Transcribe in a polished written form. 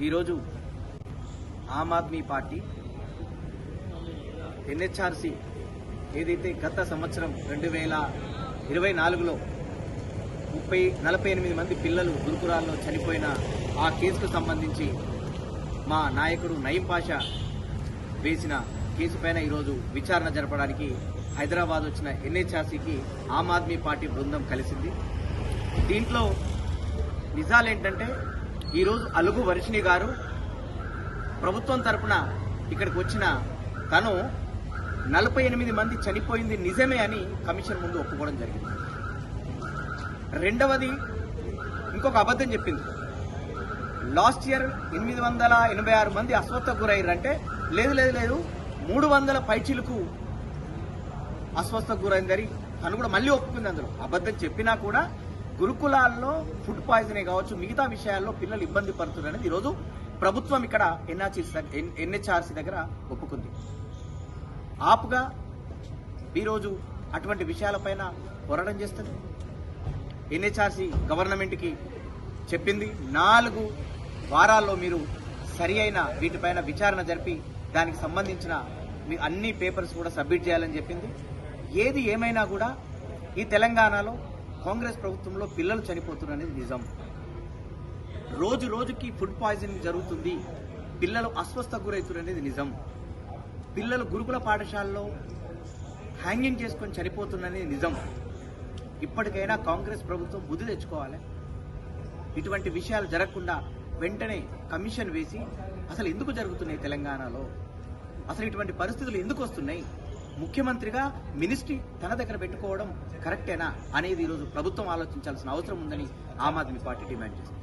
ఈరోజు Aam Aadmi party NHRC ఏదైతే గత సంవత్సరం 2024లో 48 మంది పిల్లలు గురుకులాల్లో చనిపోయిన ఆ కేసుకు సంబంధించి మా నాయకుడు నయీం పాషా వేసిన కేసుపైన ఈరోజు విచారణ జరపడానికి హైదరాబాద్ వచ్చిన ఎన్హెచ్ఆర్సీకి ఆమ్ ఆద్మీ పార్టీ బృందం కలిసింది. దీంట్లో నిజాలేంటంటే ఈరోజు అలుగు వర్షిణి గారు ప్రభుత్వం తరపున ఇక్కడికి వచ్చిన తను 48 మంది చనిపోయింది నిజమే అని కమిషన్ ముందు ఒప్పుకోవడం జరిగింది. రెండవది ఇంకొక అబద్ధం చెప్పింది. లాస్ట్ ఇయర్ 886 మంది అస్వస్థకు గురయ్యారంటే లేదు 300 పైచీలకు అస్వస్థకు గురైందని తను కూడా మళ్ళీ ఒప్పుకుంది. అందులో అబద్ధం చెప్పినా కూడా గురుకులాల్లో ఫుడ్ పాయిజనే కావచ్చు మిగతా విషయాల్లో పిల్లలు ఇబ్బంది పడుతున్నారనేది ఈరోజు ప్రభుత్వం ఇక్కడ ఎన్హెచ్ఆర్సీ దగ్గర ఒప్పుకుంది. ఆపుగా ఈరోజు అటువంటి విషయాలపైన పోరాటం చేస్తుంది. ఎన్హెచ్ఆర్సీ గవర్నమెంట్కి చెప్పింది 4 వారాల్లో మీరు సరి అయిన వీటిపైన విచారణ జరిపి దానికి సంబంధించిన మీ అన్ని పేపర్స్ కూడా సబ్మిట్ చేయాలని చెప్పింది. ఏది ఏమైనా కూడా ఈ తెలంగాణలో కాంగ్రెస్ ప్రభుత్వంలో పిల్లలు చనిపోతున్నది నిజం. రోజు రోజుకి ఫుడ్ పాయిజనింగ్ జరుగుతుంది, పిల్లలు అస్వస్థకు గురవుతున్నది నిజం. పిల్లలు గురుకుల పాఠశాలలో హ్యాంగింగ్ చేసుకొని చనిపోతున్నది నిజం. ఇప్పటికైనా కాంగ్రెస్ ప్రభుత్వం బుద్ధి తెచ్చుకోవాలి. ఇటువంటి విషయాలు జరగకుండా వెంటనే కమిషన్ వేసి అసలు ఎందుకు జరుగుతున్నాయి తెలంగాణలో, అసలు ఇటువంటి పరిస్థితులు ఎందుకు వస్తున్నాయి, ముఖ్యమంత్రిగా మినిస్ట్రీ తన దగ్గర పెట్టుకోవడం కరెక్టేనా అనేది ఈరోజు ప్రభుత్వం ఆలోచించాల్సిన అవసరం ఉందని ఆమ్ ఆద్మీ పార్టీ డిమాండ్ చేస్తుంది.